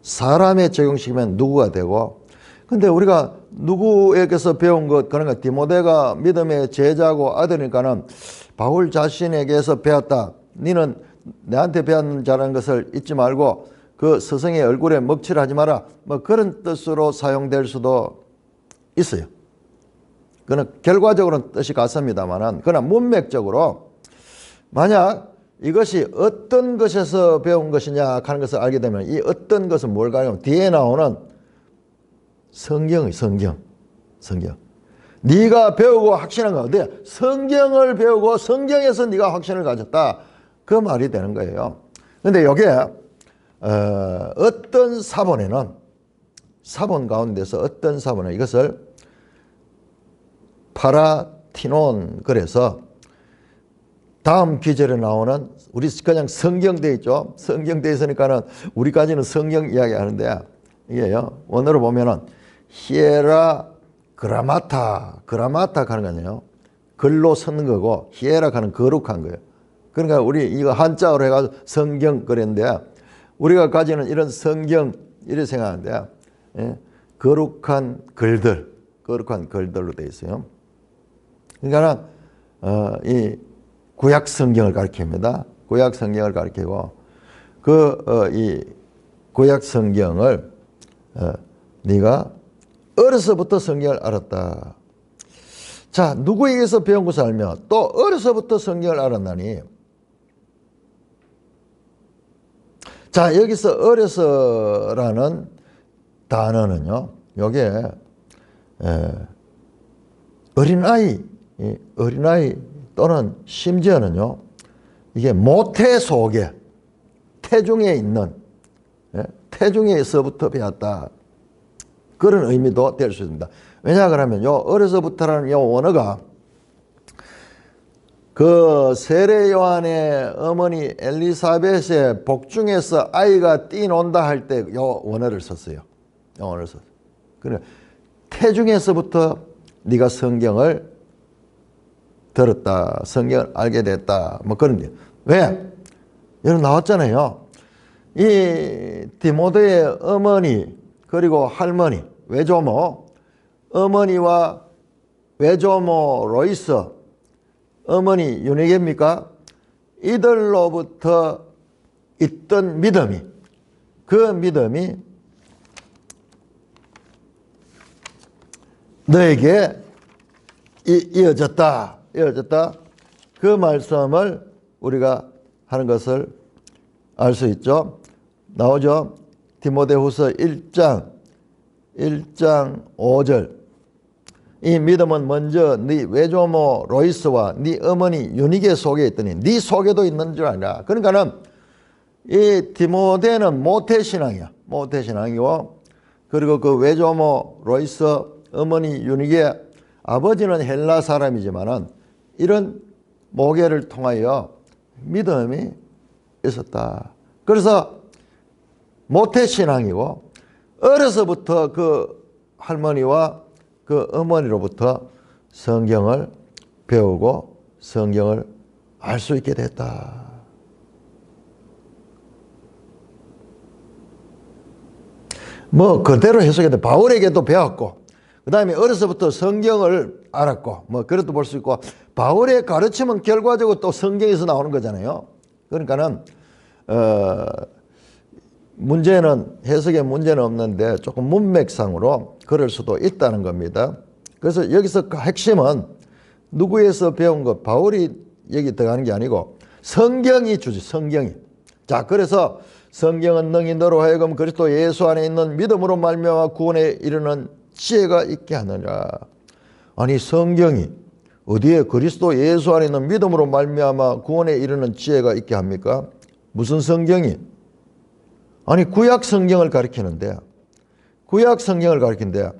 사람에 적용시키면 누구가 되고 근데 우리가 누구에게서 배운 것 그러니까 디모데가 믿음의 제자고 아들이니까는 바울 자신에게서 배웠다. 너는 내한테 배운 자라는 것을 잊지 말고 그 스승의 얼굴에 먹칠하지 마라. 그런 뜻으로 사용될 수도 있어요. 그는 결과적으로는 뜻이 같습니다만은 그러나 문맥적으로 만약 이것이 어떤 것에서 배운 것이냐 하는 것을 알게 되면 이 어떤 것은 뭘까 하면 뒤에 나오는 성경. 네가 배우고 확신한 거 어디야? 성경을 배우고 성경에서 네가 확신을 가졌다. 그 말이 되는 거예요. 그런데 여기에 어떤 사본 가운데서 어떤 사본은 이것을 파라티논 그래서 다음 기절에 나오는 우리 그냥 성경돼 있죠. 성경돼 있으니까는 우리까지는 성경 이야기 하는데 이게요. 원어로 보면은 히에라 그라마타 하는 거네요. 글로 쓰는 거고 히에라 하는 거룩한 거예요. 그러니까 우리 이거 한자어로 해가지고 성경 그랬는데 우리가 가지는 이런 성경 이렇게 생각하는데 거룩한 글들로 되어 있어요. 그러니까 이 구약 성경을 가리킵니다. 구약 성경을 가리키고 이 구약 성경을 네가 어려서부터 성경을 알았다. 자, 누구에게서 배운 것을 알며 또 어려서부터 성경을 알았나니. 자, 여기서 어려서라는 단어는요. 여기에 어린아이 또는 심지어는요. 이게 모태 속에 태중에 있는 태중에서부터 배웠다. 그런 의미도 될 수 있습니다. 왜냐 그러면 요 어려서부터라는 요 원어가 그 세례 요한의 어머니 엘리사벳의 복중에서 아이가 뛰논다 할 때 요 원어를 썼어요. 요 원어를 썼어요. 그래 태중에서부터 네가 성경을 들었다. 성경을 알게 됐다. 그런 게. 왜? 여러분 나왔잖아요. 이 디모데의 어머니 그리고 할머니, 외조모, 어머니와 외조모 로이스, 어머니 유니게입니까? 이들로부터 있던 믿음이, 그 믿음이 너에게 이어졌다. 그 말씀을 우리가 하는 것을 알 수 있죠. 나오죠. 디모데후서 1장 5절. 이 믿음은 먼저 네 외조모 로이스와 네 어머니 유니게 속에 있더니 네 속에도 있는 줄 아니라. 그러니까는 이 디모데는 모태신앙이야. 모태신앙이고, 그리고 그 외조모 로이스, 어머니 유니게, 아버지는 헬라 사람이지만은 이런 모계를 통하여 믿음이 있었다. 그래서 모태신앙이고, 어려서부터 그 할머니와 그 어머니로부터 성경을 배우고 성경을 알 수 있게 됐다. 뭐 그대로 해석해도 바울에게도 배웠고, 그 다음에 어려서부터 성경을 알았고, 뭐 그렇도 볼 수 있고, 바울의 가르침은 결과적으로 또 성경에서 나오는 거잖아요. 그러니까는 문제는, 해석에 문제는 없는데 조금 문맥상으로 그럴 수도 있다는 겁니다. 그래서 여기서 그 핵심은 누구에서 배운 것, 바울이 여기 들어가는 게 아니고 성경이 주지, 성경이. 자, 그래서 성경은 능히 너로 하여금 그리스도 예수 안에 있는 믿음으로 말미암아 구원에 이르는 지혜가 있게 하느니라. 아니, 성경이 어디에 그리스도 예수 안에 있는 믿음으로 말미암아 구원에 이르는 지혜가 있게 합니까? 무슨 성경이? 아니, 구약 성경을 가리키는데, 구약 성경을 가리킨데,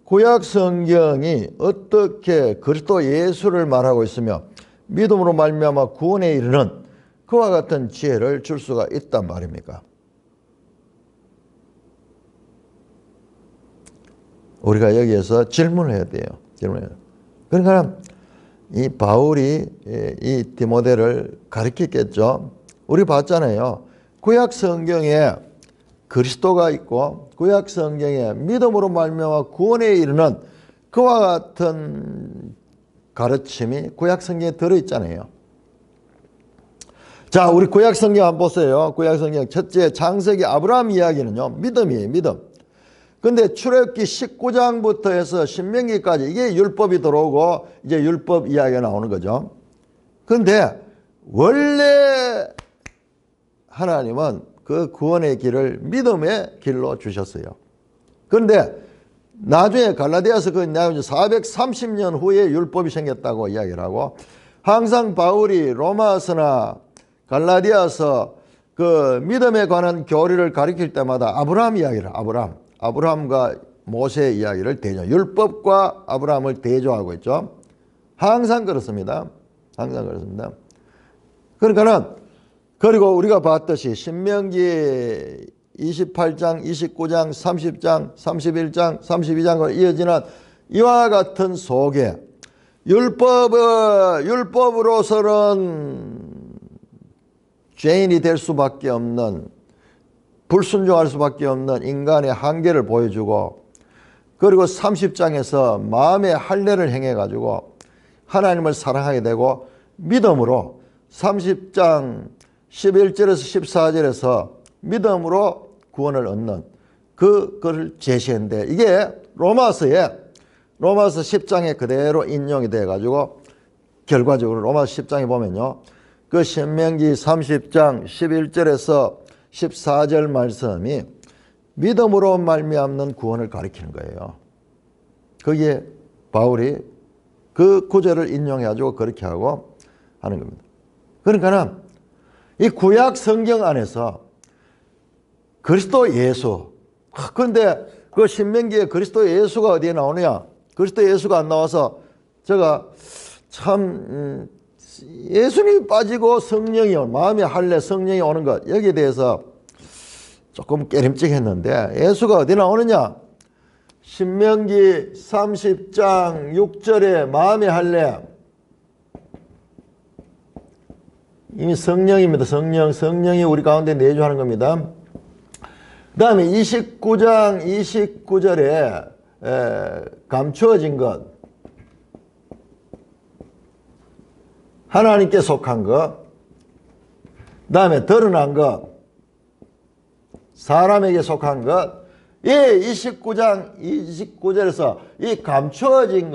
구약 성경이 어떻게 그리스도 예수를 말하고 있으며 믿음으로 말미암아 구원에 이르는 그와 같은 지혜를 줄 수가 있단 말입니까? 우리가 여기에서 질문을 해야 돼요. 질문해야 돼요. 그러니까 이 바울이 이 디모데를 가르쳤겠죠. 우리 봤잖아요. 구약 성경에 그리스도가 있고 구약 성경에 믿음으로 말미암아 구원에 이르는 그와 같은 가르침이 구약 성경에 들어있잖아요. 자, 우리 구약 성경 한번 보세요. 구약 성경 첫째 창세기 아브라함 이야기는요, 믿음이에요, 믿음. 근데 출애굽기 19장부터 해서 신명기까지 이게 율법이 들어오고 이제 율법 이야기가 나오는 거죠. 근데 원래 하나님은 그 구원의 길을 믿음의 길로 주셨어요. 그런데 나중에 갈라디아서 그 430년 후에 율법이 생겼다고 이야기를 하고, 항상 바울이 로마서나 갈라디아서 그 믿음에 관한 교리를 가리킬 때마다 아브라함 이야기를, 아브라함과 모세 이야기를 율법과 아브라함을 대조하고 있죠. 항상 그렇습니다. 항상 그렇습니다. 그러니까는, 그리고 우리가 봤듯이 신명기 28장, 29장, 30장, 31장, 32장으로 이어지는 이와 같은 속에 율법으로서는 죄인이 될 수밖에 없는, 불순종할 수밖에 없는 인간의 한계를 보여주고, 그리고 30장에서 마음의 할례를 행해가지고 하나님을 사랑하게 되고 믿음으로 30장 11절에서 14절에서 믿음으로 구원을 얻는 그걸 제시했는데, 이게 로마서 10장에 그대로 인용이 돼가지고 결과적으로 로마서 10장에 보면요, 그 신명기 30장 11절에서 14절 말씀이 믿음으로 말미암는 구원을 가리키는 거예요. 거기에 바울이 그 구절을 인용해가지고 그렇게 하고 하는 겁니다. 그러니까는 이 구약 성경 안에서 그리스도 예수, 그런데 그 신명기에 그리스도 예수가 어디에 나오느냐? 그리스도 예수가 안 나와서 제가 참 예수님이 빠지고 성령이 마음의 할례 성령이 오는 것, 여기에 대해서 조금 깨림직했는데, 예수가 어디 나오느냐? 신명기 30장 6절에 마음의 할례, 이미 성령입니다. 성령이 우리 가운데 내주하는 겁니다. 다음에 29장 29절에 감추어진 것, 하나님께 속한 것, 다음에 드러난 것, 사람에게 속한 것. 이 29장 29절에서 이 감추어진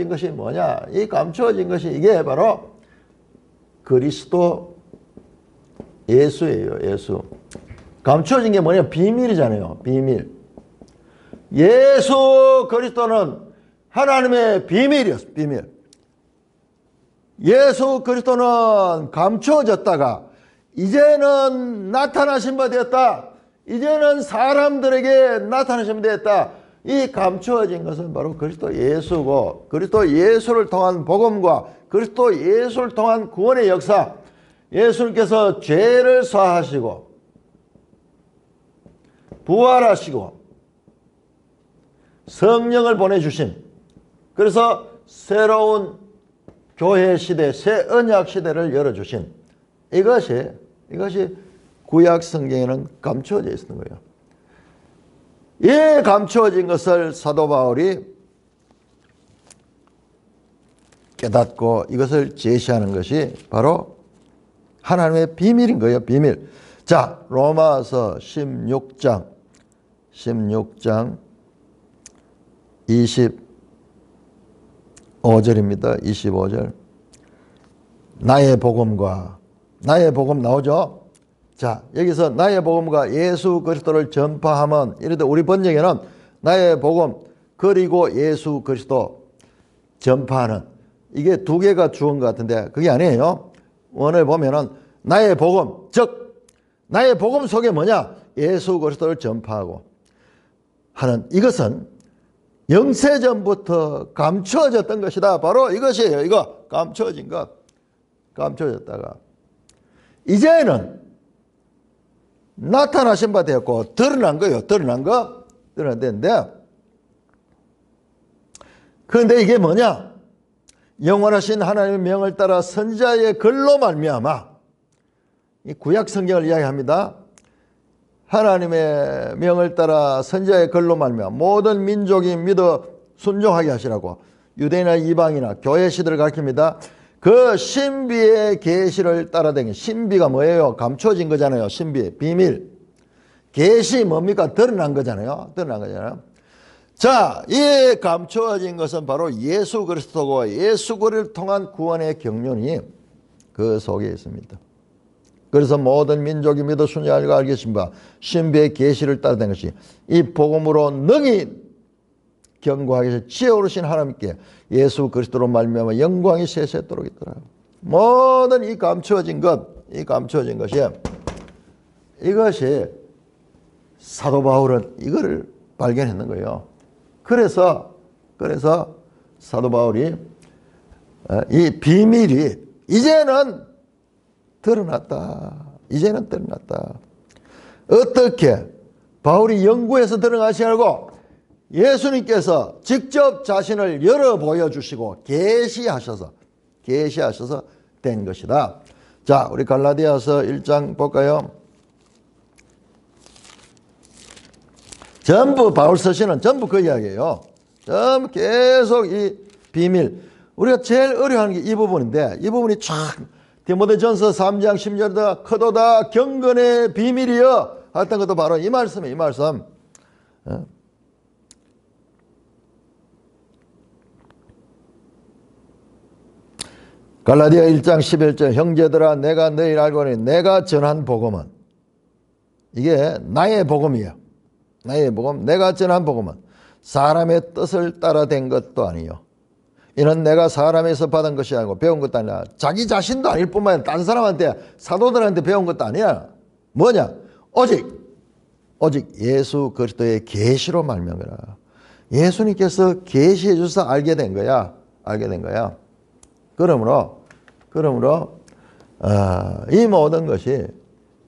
것이 뭐냐? 이 감추어진 것이 이게 바로 그리스도 예수예요. 예수. 감추어진 게 뭐냐? 비밀이잖아요. 비밀. 예수 그리스도는 하나님의 비밀이었어. 비밀. 예수 그리스도는 감추어졌다가 이제는 나타나신 바 되었다. 이제는 사람들에게 나타나신 바 되었다. 이 감추어진 것은 바로 그리스도 예수고, 그리스도 예수를 통한 복음과 그리스도 예수를 통한 구원의 역사, 예수님께서 죄를 사하시고 부활하시고 성령을 보내주신, 그래서 새로운 교회 시대, 새 언약 시대를 열어주신, 이것이 구약 성경에는 감추어져 있는 거예요. 이 감추어진 것을 사도 바울이 깨닫고 이것을 제시하는 것이 바로 하나님의 비밀인 거예요. 비밀. 자, 로마서 16장 25절입니다. 25절. 나의 복음과, 나의 복음 나오죠? 자, 여기서 나의 복음과 예수 그리스도를 전파하면, 이래도 우리 번역에는 나의 복음 그리고 예수 그리스도 전파하는, 이게 두 개가 주어인 것 같은데 그게 아니에요. 원을 보면은 나의 복음, 즉 나의 복음 속에 뭐냐? 예수 그리스도를 전파하고 하는, 이것은 영세전부터 감추어졌던 것이다. 바로 이것이에요. 이거 감추어진 것. 감추어졌다가 이제는 나타나신 바 되었고 드러난 거예요. 드러난 거. 드러났는데, 그런데 이게 뭐냐? 영원하신 하나님의 명을 따라 선지자의 글로 말미암아, 이 구약 성경을 이야기합니다. 하나님의 명을 따라 선지자의 글로 말미암아 모든 민족이 믿어 순종하게 하시라고, 유대인이나 이방이나 교회 시대를 가르칩니다. 그 신비의 계시를 따라다니는, 신비가 뭐예요? 감춰진 거잖아요. 신비, 비밀. 계시 뭡니까? 드러난 거잖아요. 드러난 거잖아요. 자, 이 감춰진 것은 바로 예수 그리스도고, 예수 그리스도를 통한 구원의 경륜이 그 속에 있습니다. 그래서 모든 민족이 믿어 순종하고 알겠신 바 신비의 계시를 따르는 것이 이 복음으로 능히 경고하기 위해서 지혜로우신 하나님께 예수 그리스도로 말미암아 영광이 세세토록 있더라. 모든 이 감추어진 것, 이 감추어진 것이, 이것이 사도 바울은 이거를 발견했는 거예요. 그래서 사도 바울이 이 비밀이 이제는 드러났다. 이제는 드러났다. 어떻게? 바울이 연구해서 드러나지 않고 예수님께서 직접 자신을 열어 보여주시고 계시하셔서 된 것이다. 자, 우리 갈라디아서 1장 볼까요? 전부 바울 서신은 전부 그 이야기예요. 전부 계속 이 비밀. 우리가 제일 어려워하는 게 이 부분인데, 이 부분이 쫙 디모데전서 3장 10절다 크도다 경건의 비밀이여 했던 것도 바로 이 말씀이에요. 이 말씀. 갈라디아 1장 11절 형제들아 내가 너희를 알거니 내가 전한 복음은, 이게 나의 복음이에요. 나의 복음, 내가 전한 복음은 사람의 뜻을 따라 된 것도 아니요 이는 내가 사람에서 받은 것이 아니고 배운 것도 아니라, 자기 자신도 아닐 뿐만 아니라 딴 사람한테, 사도들한테 배운 것도 아니야. 뭐냐? 오직 예수 그리스도의 계시로 말미암은 거라. 예수님께서 계시해 주셔서 알게 된 거야. 알게 된 거야. 그러므로 이 모든 것이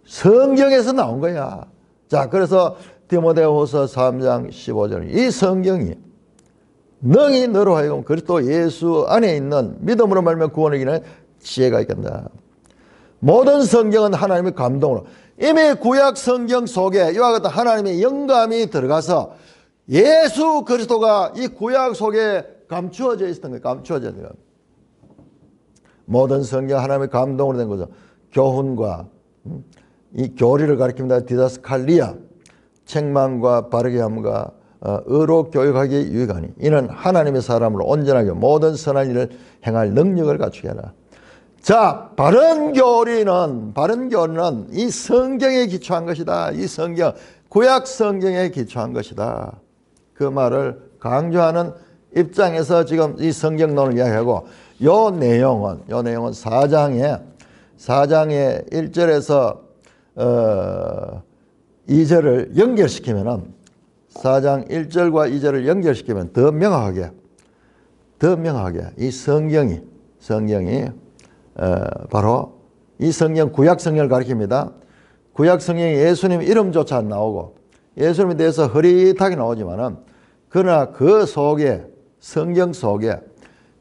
성경에서 나온 거야. 자, 그래서 디모데후서 3장 15절, 이 성경이 능히 너로 하여금 그리스도 예수 안에 있는 믿음으로 말미암아 구원을 이기는 지혜가 있겠다. 모든 성경은 하나님의 감동으로, 이미 구약 성경 속에 이와 같은 하나님의 영감이 들어가서 예수 그리스도가 이 구약 속에 감추어져 있었던 거예요. 감추어져 있는 거예요. 모든 성경 하나님의 감동으로 된 거죠. 교훈과 이 교리를 가리킵니다. 디다스칼리아, 책망과 바르게 함과 의로 교육하기에 유익하니 이는 하나님의 사람으로 온전하게 모든 선한 일을 행할 능력을 갖추게 하라. 자, 바른 교리는 이 성경에 기초한 것이다. 이 성경, 구약 성경에 기초한 것이다. 그 말을 강조하는 입장에서 지금 이 성경론을 이야기하고 요 내용은 4장의 1절에서 2절을 연결시키면은 4장 1절과 2절을 연결시키면 더 명확하게 이 성경이 바로 이 성경 구약 성경을 가리킵니다. 구약 성경에 예수님 이름조차 안 나오고 예수님에 대해서 흐릿하게 나오지만은 그러나 그 속에 성경 속에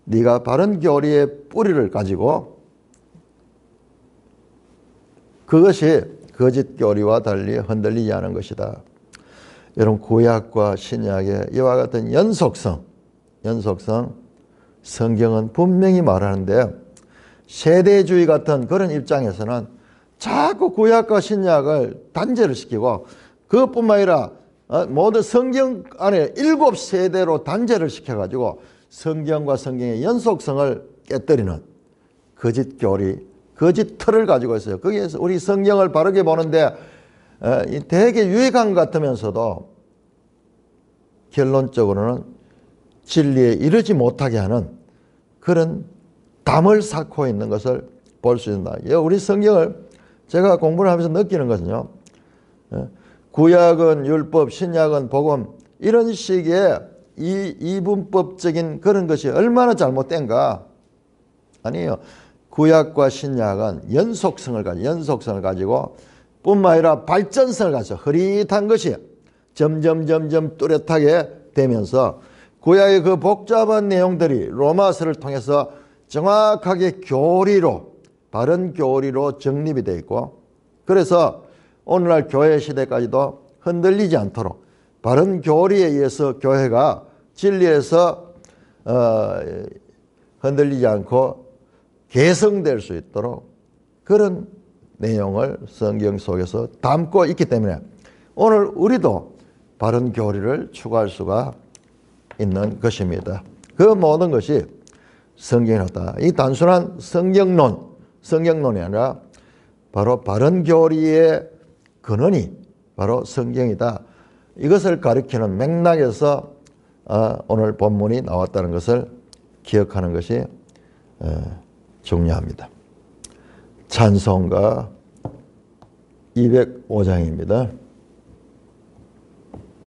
네가 바른 교리의 뿌리를 가지고 그것이 거짓 교리와 달리 흔들리지 않은 것이다. 여러분 구약과 신약의 이와 같은 연속성 성경은 분명히 말하는데 세대주의 같은 그런 입장에서는 자꾸 구약과 신약을 단절을 시키고 그것뿐만 아니라 모든 성경 안에 7세대로 단절을 시켜가지고 성경과 성경의 연속성을 깨뜨리는 거짓 교리, 거짓 틀을 가지고 있어요. 거기에서 우리 성경을 바르게 보는데 되게 유익한 것 같으면서도 결론적으로는 진리에 이르지 못하게 하는 그런 담을 쌓고 있는 것을 볼 수 있다. 우리 성경을 제가 공부를 하면서 느끼는 것은요. 구약은 율법, 신약은 복음 이런 식의 이분법적인 그런 것이 얼마나 잘못된가. 아니에요. 구약과 신약은 연속성을 가지고 뿐만 아니라 발전성을 가지고 흐릿한 것이 점점 뚜렷하게 되면서 구약의 그 복잡한 내용들이 로마서를 통해서 정확하게 바른 교리로 정립이 되어 있고 그래서 오늘날 교회 시대까지도 흔들리지 않도록 바른 교리에 의해서 교회가 진리에서 흔들리지 않고 개성될 수 있도록 그런 내용을 성경 속에서 담고 있기 때문에 오늘 우리도 바른 교리를 추구할 수가 있는 것입니다. 그 모든 것이 성경이었다. 이 단순한 성경론이 아니라 바로 바른 교리의 근원이 바로 성경이다. 이것을 가리키는 맥락에서 오늘 본문이 나왔다는 것을 기억하는 것이 중요합니다. 찬송가 205장입니다.